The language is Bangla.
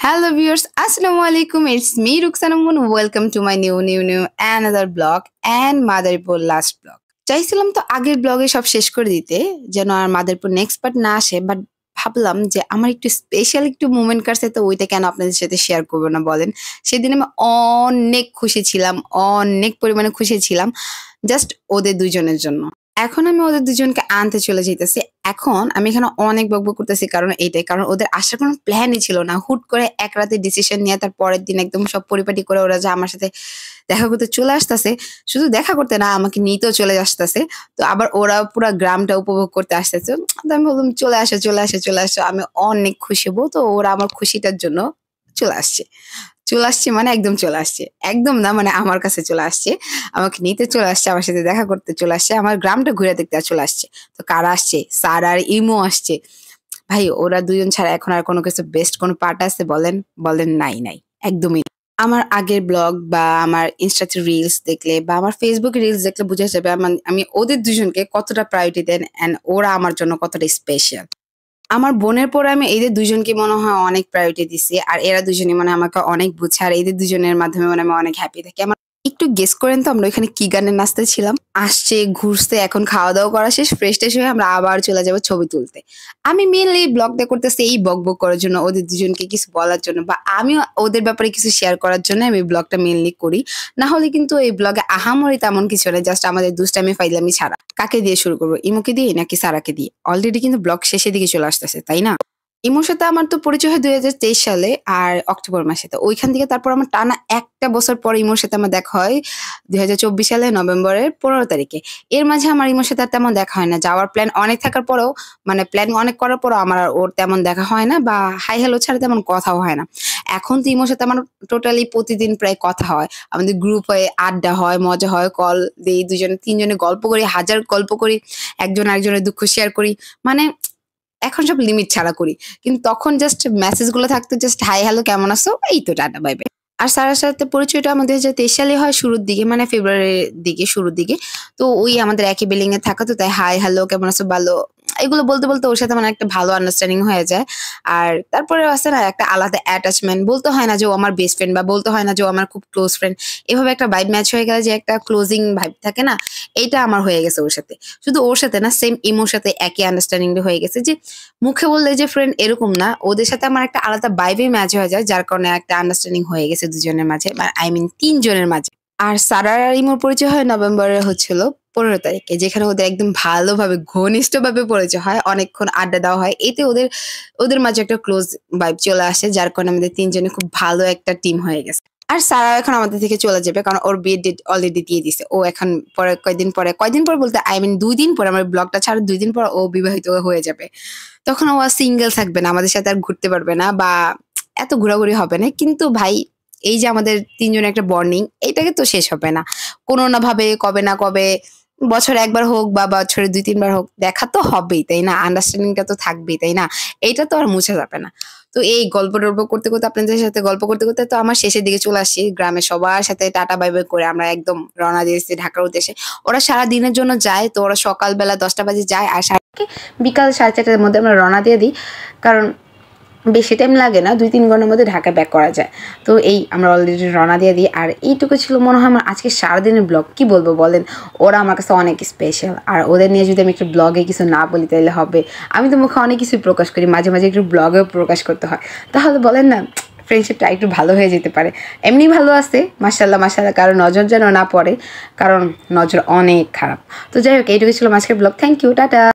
Hello viewers, Assalamu alaikum. It's me Ruxana Moon. Welcome to my new another blog and Madaripur last blog. চাইছিলাম তো আগের ব্লগে সব শেষ করে দিতে যেন আর মাদারীপুর নেক্সট পার্ট না আসে, বাট ভাবলাম যে আমার একটু স্পেশাল একটু মোমেন্ট কাটছে, তো ওইটা কেন আপনাদের সাথে শেয়ার করবো না বলেন। সেদিন আমি অনেক খুশি ছিলাম, অনেক পরিমাণে খুশি ছিলাম জাস্ট ওদের দুইজনের জন্য। এখন আমি ওদের দুজনকে আনতে চলে যেতেছি। এখন আমি এখানে অনেক বকবক করতেছি কারণ এইটাই, কারণ ওদের আসার কোনো প্ল্যানই ছিল না। হুট করে এক রাতে ডিসিশন নিয়ে তার পরের দিন একদম সব পরিপাটি করে ওরা যে আমার সাথে দেখা করতে চলে আসতেছে, শুধু দেখা করতে না আমাকে নিতেও চলে আসতেছে। তো আবার ওরা পুরো গ্রামটা উপভোগ করতে আসতেছে। তো আমি বললাম চলে আসো চলে আসো চলে আসো, আমি অনেক খুশি হবো। তো ওরা আমার খুশিটার জন্য চলে আসছে। চলে আসছে মানে একদম চলে আসছে, একদম না মানে আমার কাছে চলে আসছে, আমাকে নিতে চলে আসছে, আমার সাথে দেখা করতে চলে আসছে, আমার গ্রামটা ঘুরে দেখতে চলে আসছে। তো কারা আসছে? স্যার আর ইমো আসছে। ভাই ওরা দুজন ছাড়া এখন আর কোনো কিছু বেস্ট কোনো পার্ট আছে বলেন? বলেন নাই নাই, একদমই না। আমার আগের ব্লগ বা আমার ইনস্টাতে রিলস দেখলে বা আমার ফেসবুকে রিলস দেখলে বোঝা যাবে আমি ওদের দুজনকে কতটা প্রায়োরিটি দেন অ্যান্ড ওরা আমার জন্য কতটা স্পেশাল। আমার বোনের পরে আমি এদের দুজনকে মনে হয় অনেক প্রায়োরিটি দিছি, আর এরা দুজনই মানে আমাকে অনেক বুঝে, আর এদের দুজনের মাধ্যমে মানে আমি অনেক হ্যাপি থাকি। আমার একটু গেস করেন তো আমরা ওইখানে কি গানে নাচতে ছিলাম? আসছে ঘুরতে, এখন খাওয়া দাওয়া করা শেষ, ফ্রেশ ট্রেশ হয়ে আমরা আবার চলে যাবো ছবি তুলতে। আমি মেনলি এই ব্লগটা করতেছি এই বক বক করার জন্য, ওদের দুজনকে কিছু বলার জন্য বা আমিও ওদের ব্যাপারে কিছু শেয়ার করার জন্য আমি ব্লগটা মেনলি করি। না হলে কিন্তু এই ব্লগে আহামরি তেমন কিছু নেই, জাস্ট আমাদের দুষ্টামি ফাইজলামি ছাড়া। কাকে দিয়ে শুরু করবো? ইমুকে দিয়ে নাকি সারাকে দিয়ে? অলরেডি কিন্তু ব্লগ শেষের দিকে চলে আসতেছে, তাই না? ইমোর সাথে আমার তো পরিচয় হয় 2023 সালে আর অক্টোবর মাসে। তো ওইখান থেকে তারপর আমার টানা একটা বছর পর ইমোর সাথে আমার দেখা হয় 2024 সালে নভেম্বরের 15 তারিখে। এর মাঝে আমার ইমোর সাথে আর তেমন দেখা হয় না। যাওয়ার প্ল্যান অনেক থাকার পরেও মানে প্ল্যান অনেক করার পরও আমার আর ওর তেমন দেখা হয় না বা হাই হ্যালো ছাড়া তেমন কথাও হয় না। এখন তো ইমোর সাথে আমার টোটালি প্রতিদিন প্রায় কথা হয়। আমাদের গ্রুপ হয়ে আড্ডা হয়, মজা হয়, কল দেই, দুজনে তিনজনে গল্প করি, হাজার গল্প করি, একজন আরেকজনের দুঃখ শেয়ার করি। মানে এখন সব লিমিট ছাড়া করি। কিন্তু তখন জাস্ট মেসেজ গুলো থাকতো, জাস্ট হাই হ্যালো কেমন আছো, এই তো টাটা বাই বাই। আর স্যারের সাথে পরিচয়টা আমাদের 2023 সালে হয় শুরুর দিকে, মানে ফেব্রুয়ারির দিকে শুরুর দিকে। তো ওই আমাদের একই বিল্ডিং এ থাকা, তো তাই হাই হ্যালো কেমন আছো ভালো এগুলো বলতে বলতে ওর সাথে মানে একটা ভালো আন্ডারস্ট্যান্ডিং হয়ে যায়। আর তারপরে আছে না একটা আলাদা অ্যাটাচমেন্ট, বলতে হয় না যে ও আমার বেস্ট ফ্রেন্ড বা বলতে হয় না যে ও আমার খুব ক্লোজ ফ্রেন্ড। এভাবে একটা ভাইব ম্যাচ হয়ে গেলে যে একটা ক্লোজিং ভাইব থাকে না, এইটা আমার হয়ে গেছে ওর সাথে। শুধু ওর সাথে না, সেম ইমোর সাথে একই আন্ডারস্ট্যান্ডিং হয়ে গেছে যে মুখে বললে যে ফ্রেন্ড এরকম না, ওদের সাথে আমার একটা আলাদা ভাইবে ম্যাচ হয়ে যায়, যার কারণে একটা আন্ডারস্ট্যান্ডিং হয়ে গেছে দুজনের মাঝে, আই মিন তিনজনের মাঝে। আর সারার আর ইমোর পরিচয় হয় নভেম্বরের হচ্ছিল 15 তারিখে, যেখানে ওদের একদম ভালোভাবে ঘনিষ্ঠভাবে পরিচয় হয়, অনেকক্ষণ আড্ডা দেওয়া হয়। এতে ওদের ওদের মাঝে একটা ক্লোজ ভাইব চলে আসে, যার কারণে আমাদের তিনজনে খুব ভালো একটা টিম হয়ে গেছে। আর সারা এখন আমাদের থেকে চলে যাবে কারণ ওর বিয়ের ডেট অলরেডি দিয়ে দিছে। ও এখন পরে কয়দিন পর বলতে আই মিন 2 দিন পর, আমার ব্লগটা ছাড়া 2 দিন পর ও বিবাহিত হয়ে যাবে। তখন ও আর সিঙ্গেল থাকবে না, আমাদের সাথে আর ঘুরতে পারবে না বা এত ঘোরাঘুরি হবে না। কিন্তু ভাই এই যে আমাদের তিনজনের একটা বন্ডিং, এটাকে তো শেষ হবে না। কোনো না ভাবে কবে না কবে, বছরে একবার হোক বা বছরে 2-3 বার হোক, দেখা তো হবেই, তাই না? আন্ডারস্ট্যান্ডিংটা তো থাকবেই, তাই না? এটা তো আর মুছে যাবে না। তো এই গল্প টল্প করতে করতে, আপনাদের সাথে গল্প করতে করতে তো আমার শেষের দিকে চলে আসছি। গ্রামের সবার সাথে টাটা বাই বাই করে আমরা একদম রওনা দিয়েছি ঢাকার উদ্দেশ্যে। ওরা সারা দিনের জন্য যায়, তো ওরা সকালবেলা 10টা বাজে যায় আর বিকাল 4:30টার মধ্যে আমরা রওনা দিয়ে দিই, কারণ বেশি টাইম লাগে না, 2-3 ঘন্টার মধ্যে ঢাকা ব্যাক করা যায়। তো এই আমরা অলরেডি রওনা দিয়ে দিই। আর এইটুকু ছিল মনে হয় আমার আজকে সারাদিনের ব্লগ। কি বলবো বলেন, ওরা আমার কাছে অনেক স্পেশাল। আর ওদের নিয়ে যদি আমি একটু ব্লগে কিছু না বলি তাহলে হবে? আমি তো মুখে অনেক কিছুই প্রকাশ করি, মাঝে মাঝে একটু ব্লগেও প্রকাশ করতে হয়, তাহলে বলেন না ফ্রেন্ডশিপটা একটু ভালো হয়ে যেতে পারে। এমনি ভালো আছে মাশাল্লাহ মাশাল্লাহ, কারণ নজর যেন না পড়ে, কারণ নজর অনেক খারাপ। তো যাই হোক, এইটুকু ছিল আজকের ব্লগ। Thank you, tata.